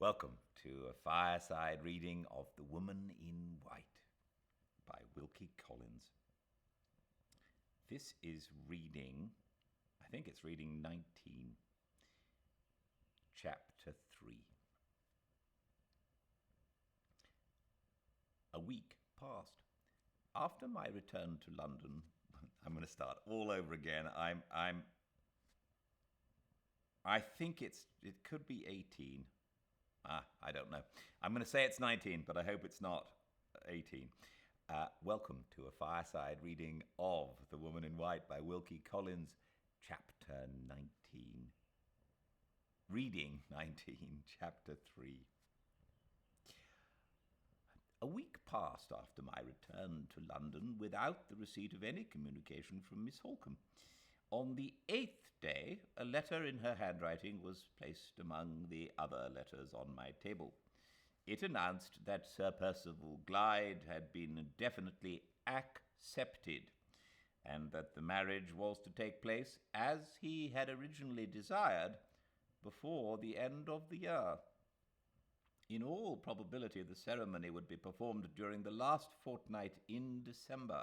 Welcome to a fireside reading of The Woman in White by Wilkie Collins. This is reading, I think it's reading 19, chapter 3. A week passed. After my return to London, I'm going to start all over again. I think it could be 18. I don't know. I'm going to say it's 19, but I hope it's not 18. Welcome to a fireside reading of The Woman in White by Wilkie Collins, chapter 19. Reading 19, chapter 3. A week passed after my return to London without the receipt of any communication from Miss Holcombe. On the 8th day, a letter in her handwriting was placed among the other letters on my table. It announced that Sir Percival Glyde had been definitely accepted, and that the marriage was to take place, as he had originally desired, before the end of the year. In all probability, the ceremony would be performed during the last fortnight in December.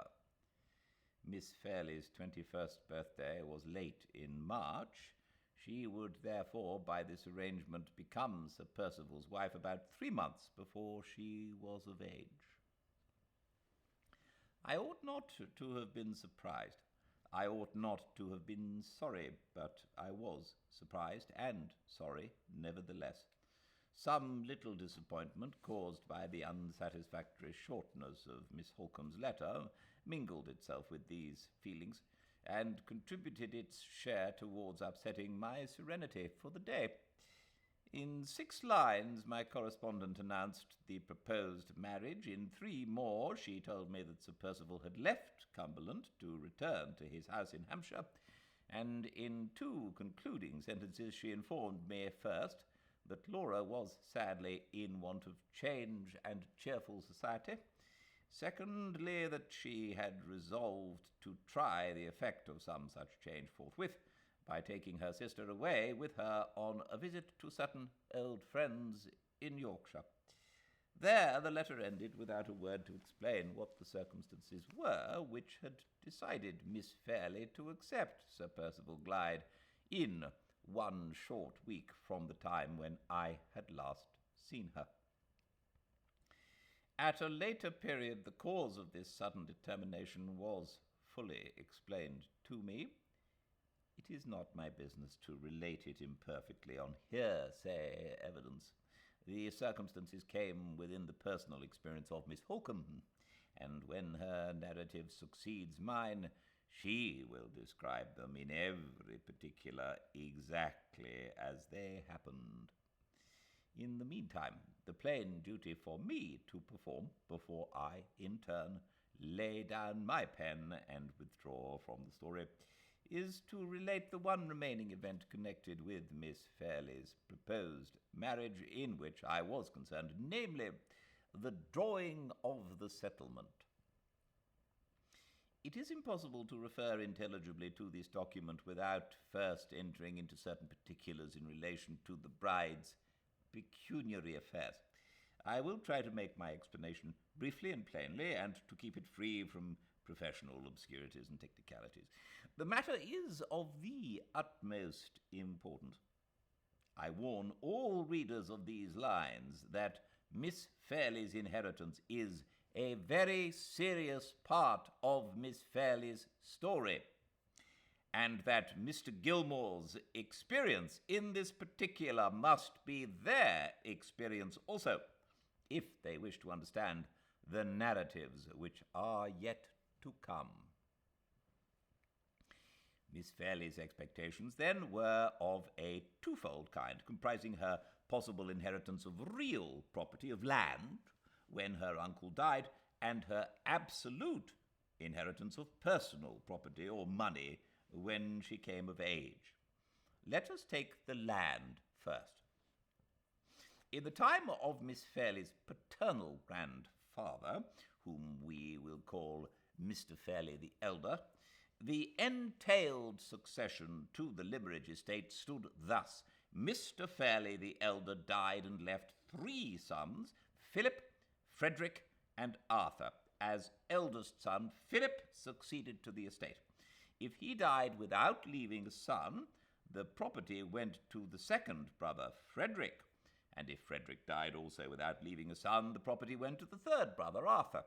Miss Fairley's 21st birthday was late in March. She would therefore, by this arrangement, become Sir Percival's wife about 3 months before she was of age. I ought not to have been surprised. I ought not to have been sorry, but I was surprised and sorry nevertheless. Some little disappointment caused by the unsatisfactory shortness of Miss Holcombe's letter mingled itself with these feelings, and contributed its share towards upsetting my serenity for the day. In 6 lines my correspondent announced the proposed marriage. In 3 more she told me that Sir Percival had left Cumberland to return to his house in Hampshire, and in 2 concluding sentences she informed me, first, that Laura was sadly in want of change and cheerful society; secondly, that she had resolved to try the effect of some such change forthwith, by taking her sister away with her on a visit to certain old friends in Yorkshire. There the letter ended, without a word to explain what the circumstances were which had decided Miss Fairley to accept Sir Percival Glyde in 1 short week from the time when I had last seen her. At a later period, the cause of this sudden determination was fully explained to me. It is not my business to relate it imperfectly on hearsay evidence. The circumstances came within the personal experience of Miss Holcombe, and when her narrative succeeds mine, she will describe them in every particular exactly as they happened. In the meantime, the plain duty for me to perform, before I, in turn, lay down my pen and withdraw from the story, is to relate the one remaining event connected with Miss Fairley's proposed marriage in which I was concerned, namely, the drawing of the settlement. It is impossible to refer intelligibly to this document without first entering into certain particulars in relation to the bride's pecuniary affairs. I will try to make my explanation briefly and plainly, and to keep it free from professional obscurities and technicalities. The matter is of the utmost importance. I warn all readers of these lines that Miss Fairley's inheritance is a very serious part of Miss Fairley's story, and that Mr. Gilmore's experience in this particular must be their experience also, if they wish to understand the narratives which are yet to come. Miss Fairley's expectations, then, were of a twofold kind, comprising her possible inheritance of real property, of land, when her uncle died, and her absolute inheritance of personal property or money when she came of age. Let us take the land first. In the time of Miss Fairley's paternal grandfather, whom we will call Mr. Fairley the elder, the entailed succession to the Limeridge estate stood thus. Mr. Fairley the elder died and left 3 sons, Philip, Frederick, and Arthur. As eldest son, Philip succeeded to the estate. If he died without leaving a son, the property went to the second brother, Frederick. And if Frederick died also without leaving a son, the property went to the third brother, Arthur.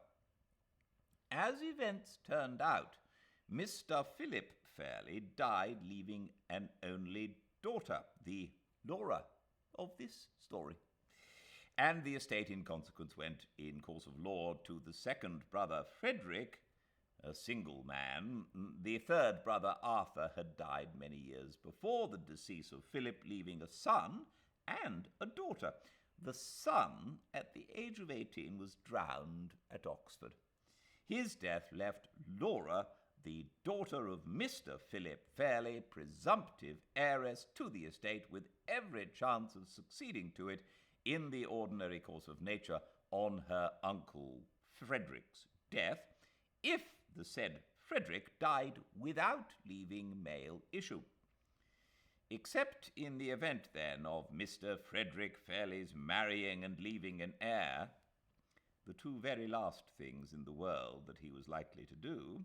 As events turned out, Mr. Philip Fairley died leaving an only daughter, the Laura of this story. And the estate in consequence went, in course of law, to the second brother, Frederick, a single man. The third brother, Arthur, had died many years before the decease of Philip, leaving a son and a daughter. The son, at the age of 18, was drowned at Oxford. His death left Laura, the daughter of Mr. Philip Fairley, presumptive heiress to the estate, with every chance of succeeding to it in the ordinary course of nature on her uncle Frederick's death, if the said Frederick died without leaving male issue. Except in the event, then, of Mr. Frederick Fairley's marrying and leaving an heir, the 2 very last things in the world that he was likely to do,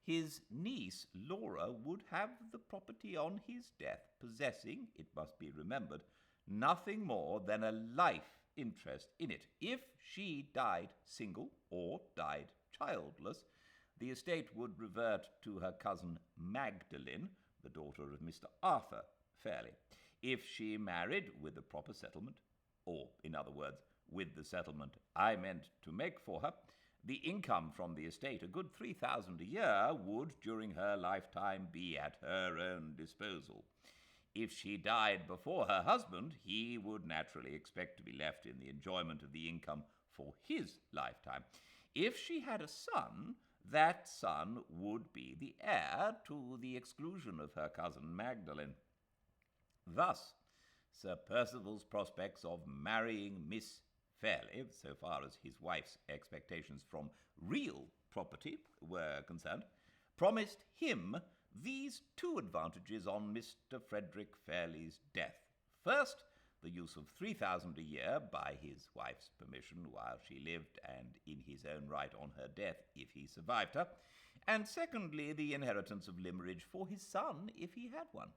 his niece Laura would have the property on his death, possessing, it must be remembered, nothing more than a life interest in it. If she died single or died childless, the estate would revert to her cousin Magdalene, the daughter of Mr. Arthur Fairley. If she married with a proper settlement, or, in other words, with the settlement I meant to make for her, the income from the estate, a good £3,000 a year, would, during her lifetime, be at her own disposal. If she died before her husband, he would naturally expect to be left in the enjoyment of the income for his lifetime. If she had a son, that son would be the heir to the exclusion of her cousin Magdalene. Thus, Sir Percival's prospects of marrying Miss Fairley, so far as his wife's expectations from real property were concerned, promised him these 2 advantages on Mr. Frederick Fairley's death. First, the use of £3,000 a year by his wife's permission while she lived, and in his own right on her death if he survived her. And secondly, the inheritance of Limmeridge for his son if he had one.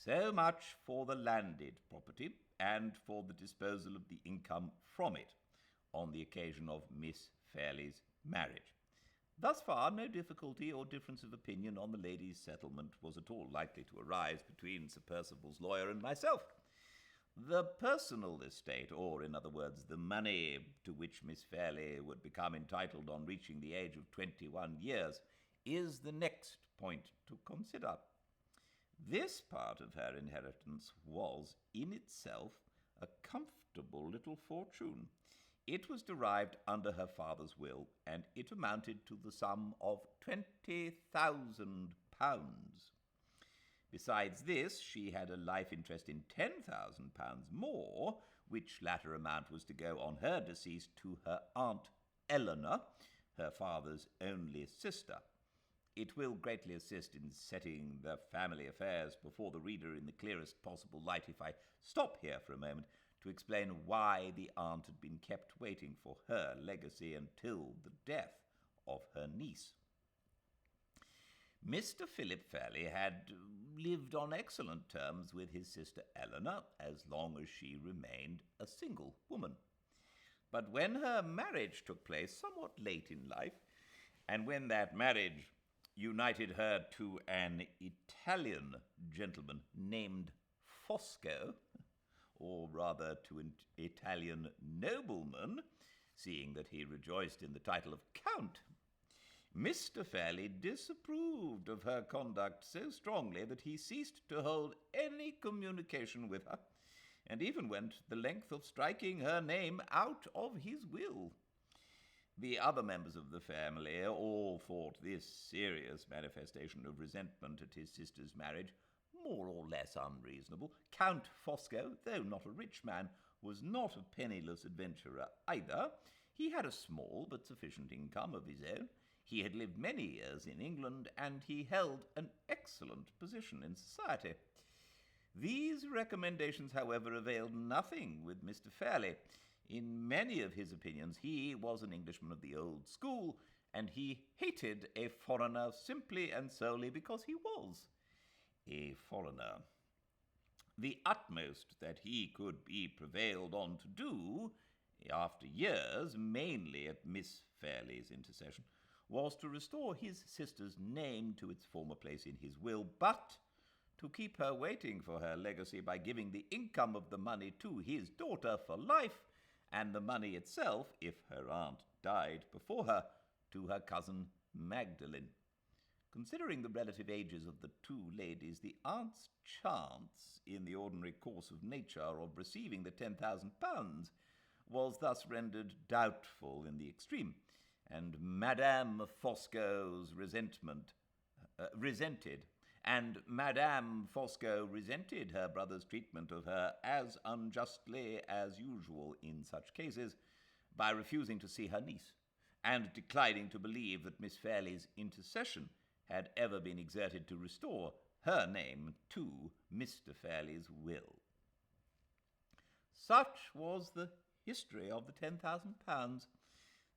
So much for the landed property and for the disposal of the income from it on the occasion of Miss Fairley's marriage. Thus far, no difficulty or difference of opinion on the lady's settlement was at all likely to arise between Sir Percival's lawyer and myself. The personal estate, or in other words, the money to which Miss Fairley would become entitled on reaching the age of 21 years, is the next point to consider. This part of her inheritance was, in itself, a comfortable little fortune. It was derived under her father's will, and it amounted to the sum of £20,000. Besides this, she had a life interest in £10,000 more, which latter amount was to go on her decease to her Aunt Eleanor, her father's only sister. It will greatly assist in setting the family affairs before the reader in the clearest possible light if I stop here for a moment to explain why the aunt had been kept waiting for her legacy until the death of her niece. Mr. Philip Fairley had lived on excellent terms with his sister Eleanor as long as she remained a single woman. But when her marriage took place somewhat late in life, and when that marriage united her to an Italian gentleman named Fosco, or rather to an Italian nobleman, seeing that he rejoiced in the title of Count, Mr. Fairley disapproved of her conduct so strongly that he ceased to hold any communication with her, and even went the length of striking her name out of his will. The other members of the family all thought this serious manifestation of resentment at his sister's marriage more or less unreasonable. Count Fosco, though not a rich man, was not a penniless adventurer either. He had a small but sufficient income of his own. He had lived many years in England, and he held an excellent position in society. These recommendations, however, availed nothing with Mr. Fairley. In many of his opinions, he was an Englishman of the old school, and he hated a foreigner simply and solely because he was a foreigner. The utmost that he could be prevailed on to do, after years, mainly at Miss Fairley's intercession, was to restore his sister's name to its former place in his will, but to keep her waiting for her legacy by giving the income of the money to his daughter for life, and the money itself, if her aunt died before her, to her cousin Magdalene. Considering the relative ages of the two ladies, the aunt's chance, in the ordinary course of nature, of receiving the £10,000 was thus rendered doubtful in the extreme, and Madame Fosco's Madame Fosco resented her brother's treatment of her as unjustly as usual in such cases, by refusing to see her niece, and declining to believe that Miss Fairley's intercession had ever been exerted to restore her name to Mr. Fairley's will. Such was the history of the £10,000.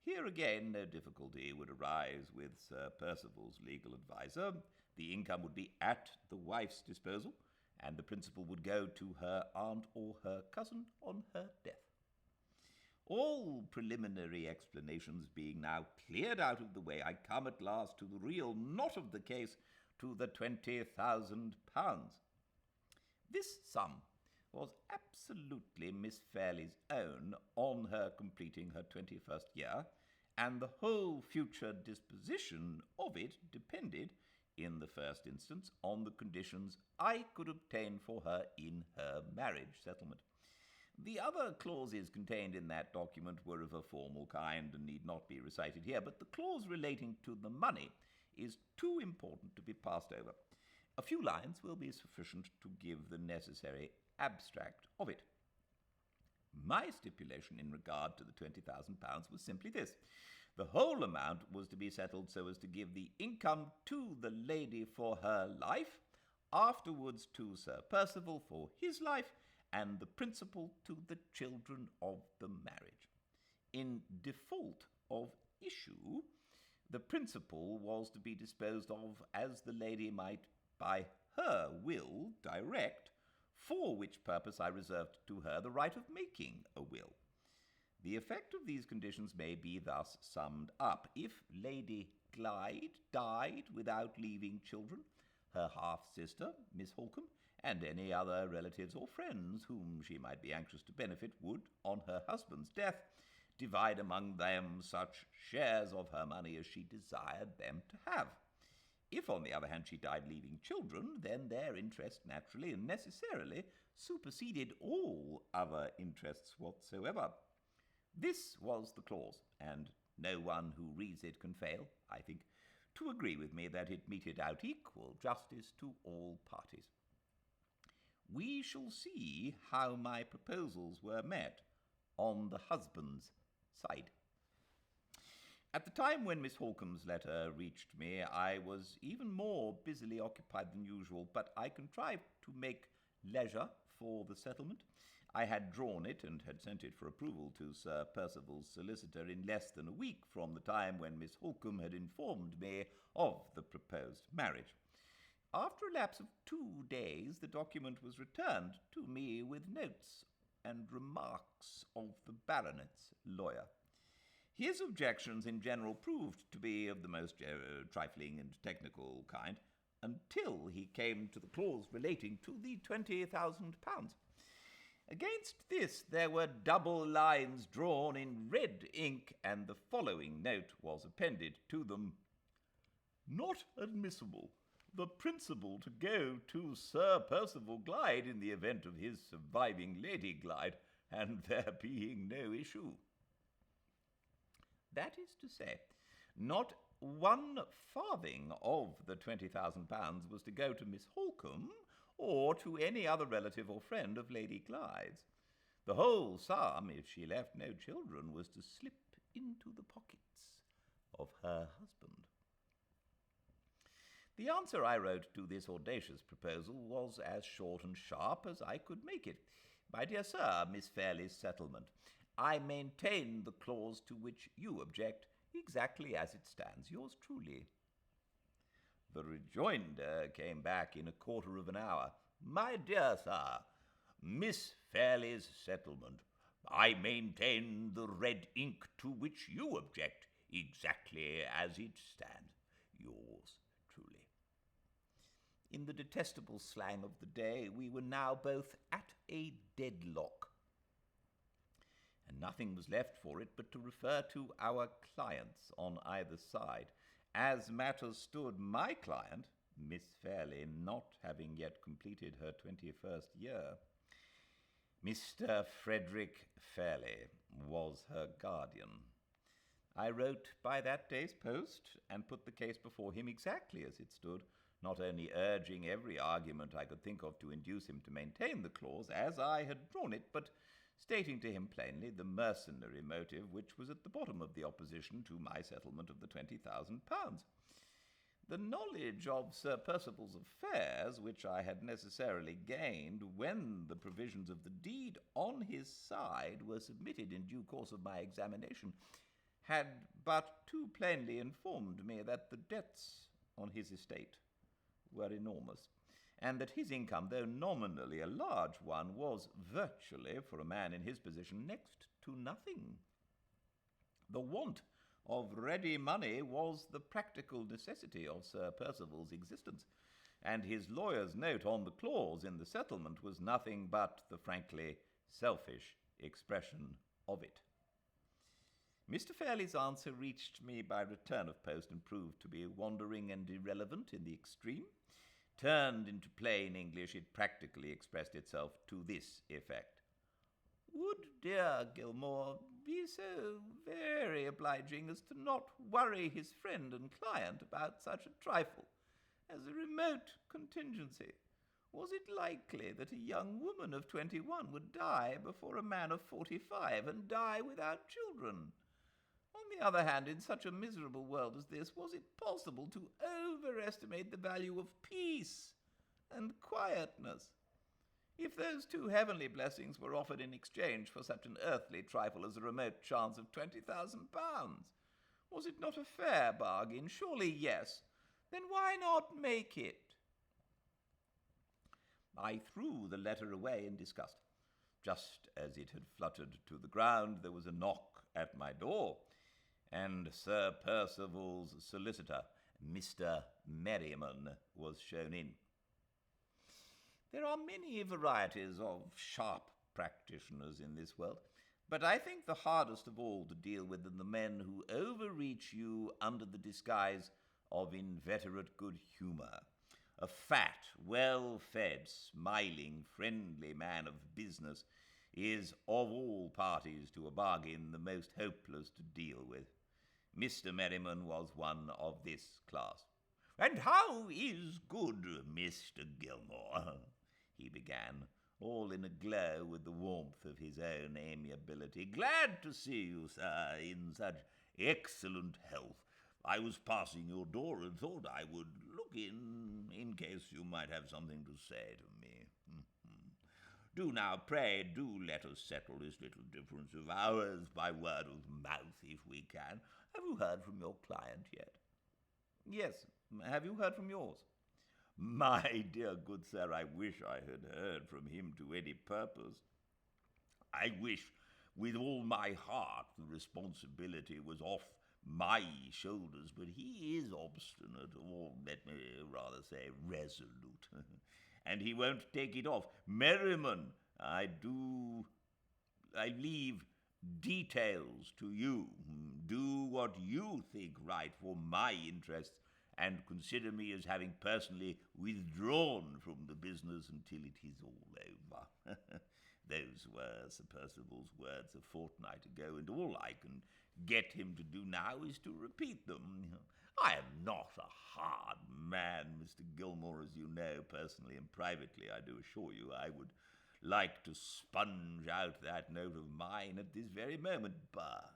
Here again no difficulty would arise with Sir Percival's legal adviser. The income would be at the wife's disposal, and the principal would go to her aunt or her cousin on her death. All preliminary explanations being now cleared out of the way, I come at last to the real knot of the case, to the £20,000. This sum was absolutely Miss Fairley's own on her completing her 21st year, and the whole future disposition of it depended, in the first instance, on the conditions I could obtain for her in her marriage settlement. The other clauses contained in that document were of a formal kind and need not be recited here, but the clause relating to the money is too important to be passed over. A few lines will be sufficient to give the necessary abstract of it. My stipulation in regard to the £20,000 was simply this. The whole amount was to be settled so as to give the income to the lady for her life, afterwards to Sir Percival for his life, and the principal to the children of the marriage. In default of issue, the principal was to be disposed of as the lady might by her will direct, for which purpose I reserved to her the right of making a will. The effect of these conditions may be thus summed up. If Lady Glyde died without leaving children, her half-sister, Miss Holcombe, and any other relatives or friends whom she might be anxious to benefit would, on her husband's death, divide among them such shares of her money as she desired them to have. If, on the other hand, she died leaving children, then their interest naturally and necessarily superseded all other interests whatsoever. This was the clause, and no one who reads it can fail, I think, to agree with me that it meted out equal justice to all parties. We shall see how my proposals were met on the husband's side. At the time when Miss Holcombe's letter reached me, I was even more busily occupied than usual, but I contrived to make leisure for the settlement. I had drawn it and had sent it for approval to Sir Percival's solicitor in less than a week from the time when Miss Holcombe had informed me of the proposed marriage. After a lapse of 2 days, the document was returned to me with notes and remarks of the baronet's lawyer. His objections in general proved to be of the most trifling and technical kind, until he came to the clause relating to the £20,000. Against this there were double lines drawn in red ink, and the following note was appended to them. Not admissible. The principal to go to Sir Percival Glyde in the event of his surviving Lady Glyde, and there being no issue. That is to say, not 1 farthing of the £20,000 was to go to Miss Holcombe or to any other relative or friend of Lady Glyde's. The whole sum, if she left no children, was to slip into the pockets of her husband. The answer I wrote to this audacious proposal was as short and sharp as I could make it. My dear sir, Miss Fairley's settlement. I maintain the clause to which you object exactly as it stands. Yours truly. The rejoinder came back in a quarter of an hour. My dear sir, Miss Fairley's settlement. I maintain the red ink to which you object exactly as it stands. Yours truly. In the detestable slang of the day, we were now both at a deadlock, and nothing was left for it but to refer to our clients on either side. As matters stood, my client, Miss Fairley, not having yet completed her 21st year, Mr. Frederick Fairley was her guardian. I wrote by that day's post and put the case before him exactly as it stood, not only urging every argument I could think of to induce him to maintain the clause as I had drawn it, but stating to him plainly the mercenary motive which was at the bottom of the opposition to my settlement of the £20,000. The knowledge of Sir Percival's affairs, which I had necessarily gained when the provisions of the deed on his side were submitted in due course of my examination, had but too plainly informed me that the debts on his estate were enormous, and that his income, though nominally a large one, was virtually, for a man in his position, next to nothing. The want of ready money was the practical necessity of Sir Percival's existence, and his lawyer's note on the clause in the settlement was nothing but the frankly selfish expression of it. Mr. Fairley's answer reached me by return of post and proved to be wandering and irrelevant in the extreme. Turned into plain English, it practically expressed itself to this effect. Would dear Gilmore be so very obliging as to not worry his friend and client about such a trifle as a remote contingency? Was it likely that a young woman of 21 would die before a man of 45 and die without children? On the other hand, in such a miserable world as this, was it possible to overestimate the value of peace and quietness? If those two heavenly blessings were offered in exchange for such an earthly trifle as a remote chance of £20,000, was it not a fair bargain? Surely yes. Then why not make it? I threw the letter away in disgust. Just as it had fluttered to the ground, there was a knock at my door, and Sir Percival's solicitor, Mr. Merriman, was shown in. There are many varieties of sharp practitioners in this world, but I think the hardest of all to deal with are the men who overreach you under the disguise of inveterate good humour. A fat, well-fed, smiling, friendly man of business is, of all parties to a bargain, the most hopeless to deal with. Mr. Merriman was one of this class. "And how is good Mr. Gilmore?" he began, all in a glow with the warmth of his own amiability. "Glad to see you, sir, in such excellent health. I was passing your door and thought I would look in case you might have something to say to me. Do now, pray, do let us settle this little difference of ours by word of mouth, if we can. Have you heard from your client yet?" "Yes. Have you heard from yours?" "My dear good sir, I wish I had heard from him to any purpose. I wish with all my heart the responsibility was off my shoulders, but he is obstinate, or let me rather say resolute, and he won't take it off. Merriman, I leave details to you. Do what you think right for my interests, and consider me as having personally withdrawn from the business until it is all over." Those were Sir Percival's words a fortnight ago, and all I can get him to do now is to repeat them. I am not a hard man, Mr. Gilmore, as you know, personally and privately, I do assure you. I would like to sponge out that note of mine at this very moment, but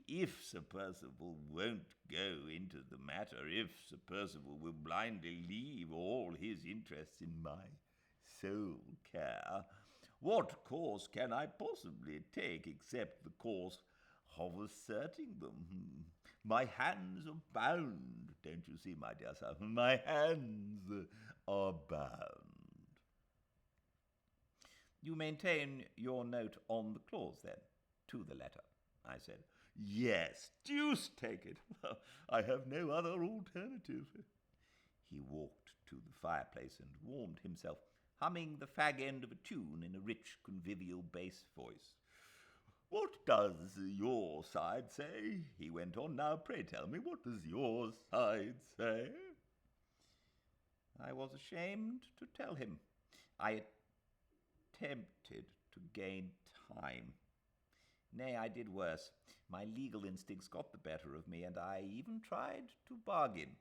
If Sir Percival won't go into the matter, if Sir Percival will blindly leave all his interests in my sole care, what course can I possibly take except the course of asserting them? My hands are bound, don't you see, my dear sir? My hands are bound. You maintain your note on the clause, then, to the letter, I said. Yes, deuce take it. I have no other alternative. He walked to the fireplace and warmed himself, humming the fag end of a tune in a rich, convivial bass voice. What does your side say? He went on. Now, pray tell me, what does your side say? I was ashamed to tell him. I attempted to gain time. Nay, I did worse. My legal instincts got the better of me, and I even tried to bargain.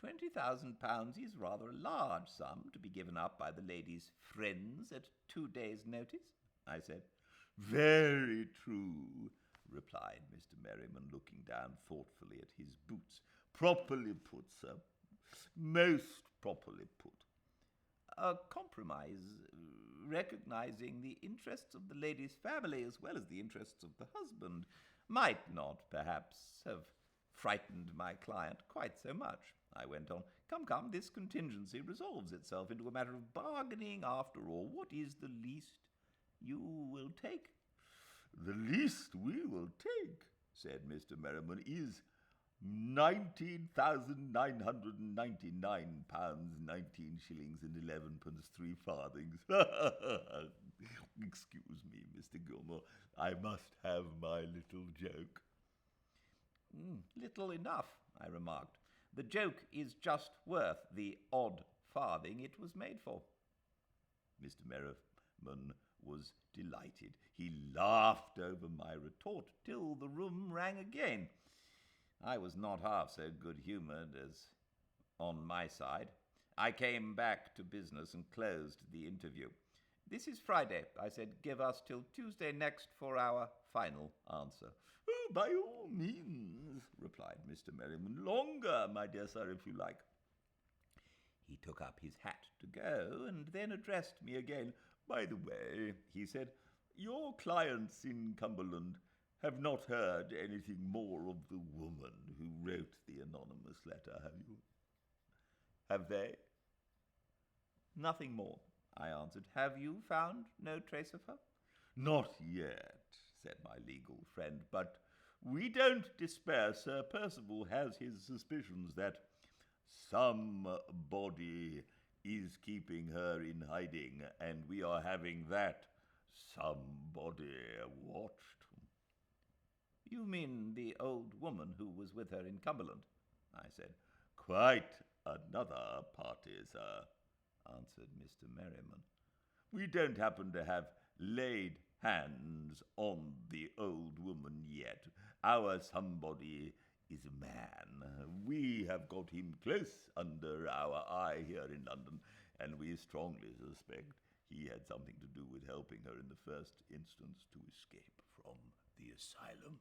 £20,000 is rather a large sum to be given up by the lady's friends at 2 days' notice, I said. Very true, replied Mr. Merriman, looking down thoughtfully at his boots. Properly put, sir. Most properly put. A compromise, recognizing the interests of the lady's family as well as the interests of the husband, might not, perhaps, have frightened my client quite so much, I went on. Come, this contingency resolves itself into a matter of bargaining after all. What is the least you will take? The least we will take, said Mr. Merriman, is £19,999, 19 shillings and 11 3 farthings. Excuse me, Mr. Gilmore, I must have my little joke. Little enough, I remarked. The joke is just worth the odd farthing it was made for. Mr. Merriman was delighted. He laughed over my retort till the room rang again. I was not half so good-humoured as on my side. I came back to business and closed the interview. This is Friday, I said. Give us till Tuesday next for our final answer. Oh, by all means, replied Mr. Merriman. Longer, my dear sir, if you like. He took up his hat to go and then addressed me again. By the way, he said, your clients in Cumberland have not heard anything more of the woman who wrote the anonymous letter, have you? Have they? Nothing more, I answered. Have you found no trace of her? Not yet, said my legal friend, but we don't despair. Sir Percival has his suspicions that somebody is keeping her in hiding, and we are having that somebody watched. You mean the old woman who was with her in Cumberland? I said. Quite another party, sir, answered Mr. Merriman. We don't happen to have laid hands on the old woman yet. Our somebody is a man. We have got him close under our eye here in London, and we strongly suspect he had something to do with helping her in the first instance to escape from the asylum.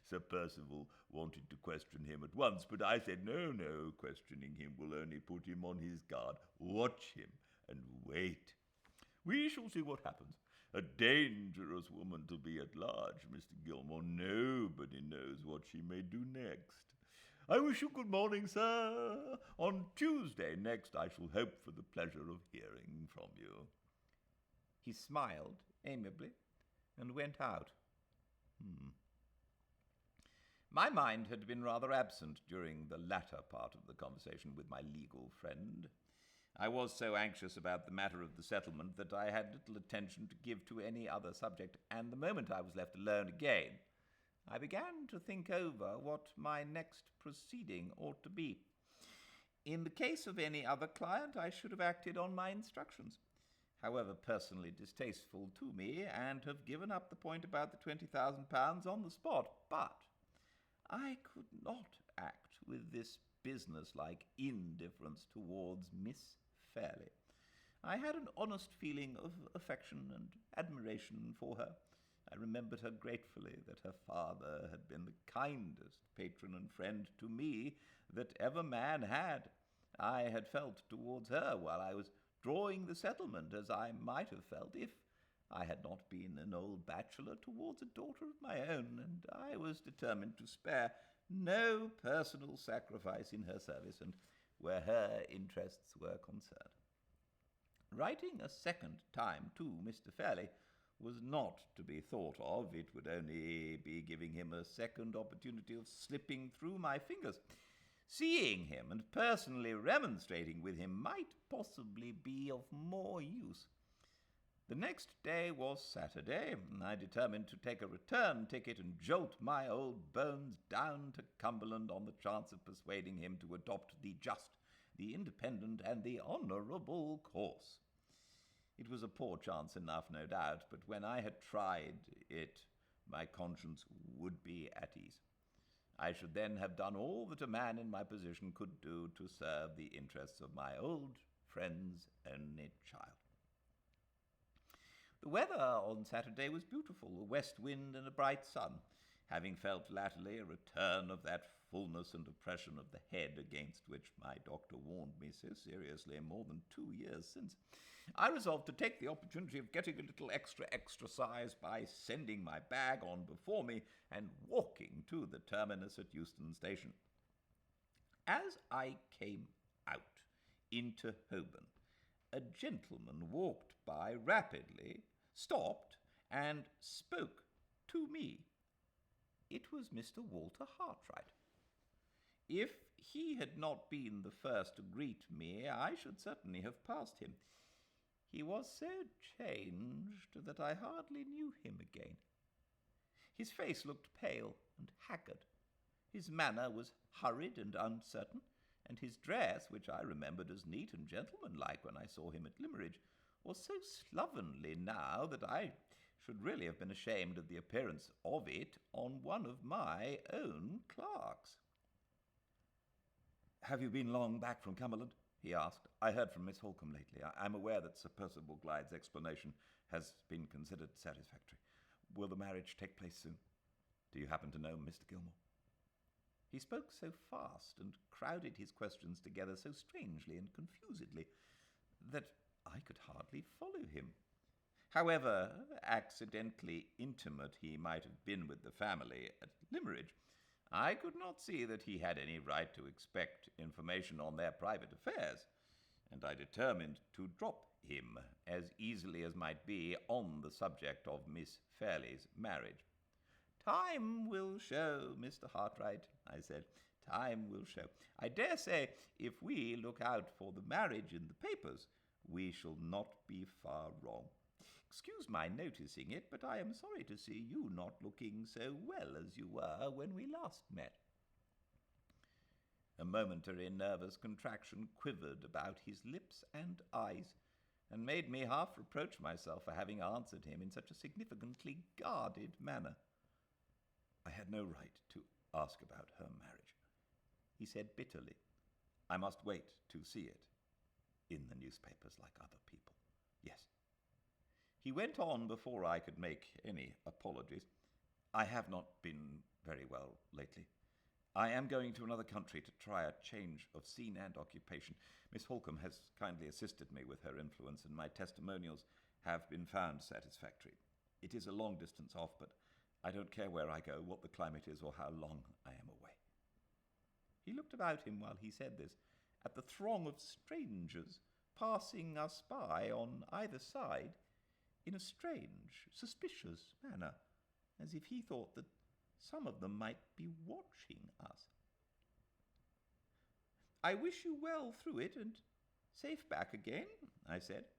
Sir Percival wanted to question him at once, but I said, no, questioning him will only put him on his guard. Watch him and wait. We shall see what happens. A dangerous woman to be at large, Mr. Gilmore. Nobody knows what she may do next. I wish you good morning, sir. On Tuesday next I shall hope for the pleasure of hearing from you. He smiled amiably and went out. My mind had been rather absent during the latter part of the conversation with my legal friend. I was so anxious about the matter of the settlement that I had little attention to give to any other subject, and the moment I was left alone again, I began to think over what my next proceeding ought to be. In the case of any other client, I should have acted on my instructions, however personally distasteful to me, and have given up the point about the £20,000 on the spot. But I could not act with this business-like indifference towards Miss Fairley. I had an honest feeling of affection and admiration for her. I remembered her gratefully, that her father had been the kindest patron and friend to me that ever man had. I had felt towards her while I was drawing the settlement as I might have felt if I had not been an old bachelor towards a daughter of my own, and I was determined to spare no personal sacrifice in her service and where her interests were concerned. Writing a second time to Mr. Fairley was not to be thought of. It would only be giving him a second opportunity of slipping through my fingers. Seeing him and personally remonstrating with him might possibly be of more use. The next day was Saturday, and I determined to take a return ticket and jolt my old bones down to Cumberland on the chance of persuading him to adopt the just, the independent, and the honourable course. It was a poor chance enough, no doubt, but when I had tried it, my conscience would be at ease. I should then have done all that a man in my position could do to serve the interests of my old friend's only child. The weather on Saturday was beautiful, a west wind and a bright sun, having felt latterly a return of that fullness and oppression of the head against which my doctor warned me so seriously more than 2 years since. I resolved to take the opportunity of getting a little extra exercise by sending my bag on before me and walking to the terminus at Euston Station. As I came out into Holborn, a gentleman walked by rapidly, stopped, and spoke to me. It was Mr. Walter Hartright. If he had not been the first to greet me, I should certainly have passed him. He was so changed that I hardly knew him again. His face looked pale and haggard. His manner was hurried and uncertain, and his dress, which I remembered as neat and gentlemanlike when I saw him at Limmeridge, was so slovenly now that I should really have been ashamed of the appearance of it on one of my own clerks. "Have you been long back from Cumberland?" he asked. "I heard from Miss Holcombe lately. I'm aware that Sir Percival Glyde's explanation has been considered satisfactory. Will the marriage take place soon? Do you happen to know Mr. Gilmore?" He spoke so fast and crowded his questions together so strangely and confusedly that I could hardly follow him. However accidentally intimate he might have been with the family at Limmeridge, I could not see that he had any right to expect information on their private affairs, and I determined to drop him as easily as might be on the subject of Miss Fairley's marriage. "Time will show, Mr. Hartright," I said. "Time will show. I dare say if we look out for the marriage in the papers, we shall not be far wrong. Excuse my noticing it, but I am sorry to see you not looking so well as you were when we last met." A momentary nervous contraction quivered about his lips and eyes, and made me half reproach myself for having answered him in such a significantly guarded manner. "I had no right to ask about her marriage," he said bitterly. "I must wait to see it in the newspapers like other people. Yes." He went on before I could make any apologies. "I have not been very well lately. I am going to another country to try a change of scene and occupation. Miss Holcombe has kindly assisted me with her influence, and my testimonials have been found satisfactory. It is a long distance off, but I don't care where I go, what the climate is, or how long I am away." He looked about him while he said this, at the throng of strangers passing us by on either side, in a strange, suspicious manner, as if he thought that some of them might be watching us. "I wish you well through it, and safe back again," I said,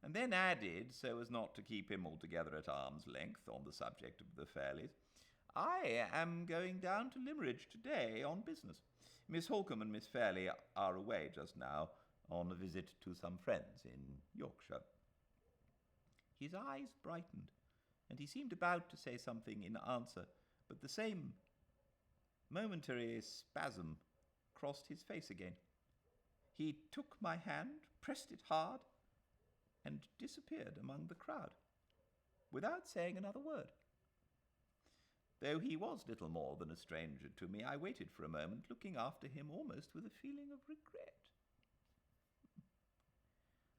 and then added, so as not to keep him altogether at arm's length on the subject of the Fairleys, "I am going down to Limmeridge today on business. Miss Holcombe and Miss Fairley are away just now on a visit to some friends in Yorkshire." His eyes brightened, and he seemed about to say something in answer, but the same momentary spasm crossed his face again. He took my hand, pressed it hard, and disappeared among the crowd, without saying another word. Though he was little more than a stranger to me, I waited for a moment, looking after him almost with a feeling of regret.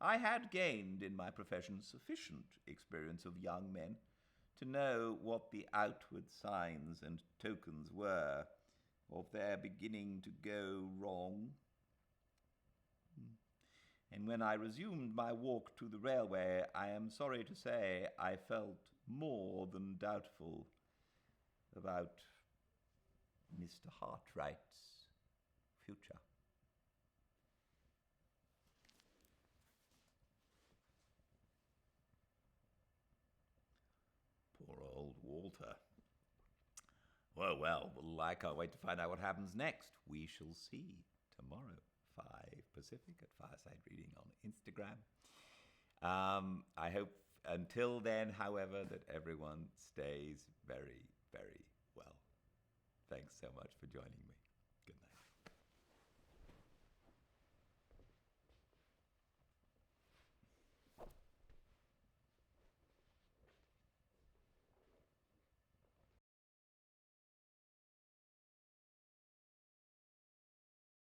I had gained in my profession sufficient experience of young men to know what the outward signs and tokens were of their beginning to go wrong. And when I resumed my walk to the railway, I am sorry to say I felt more than doubtful about Mr. Hartright's future. Poor old Walter. Well, I can't wait to find out what happens next. We shall see tomorrow, 5 Pacific at Fireside Reading on Instagram. I hope until then, however, that everyone stays very, very well. Thanks so much for joining me.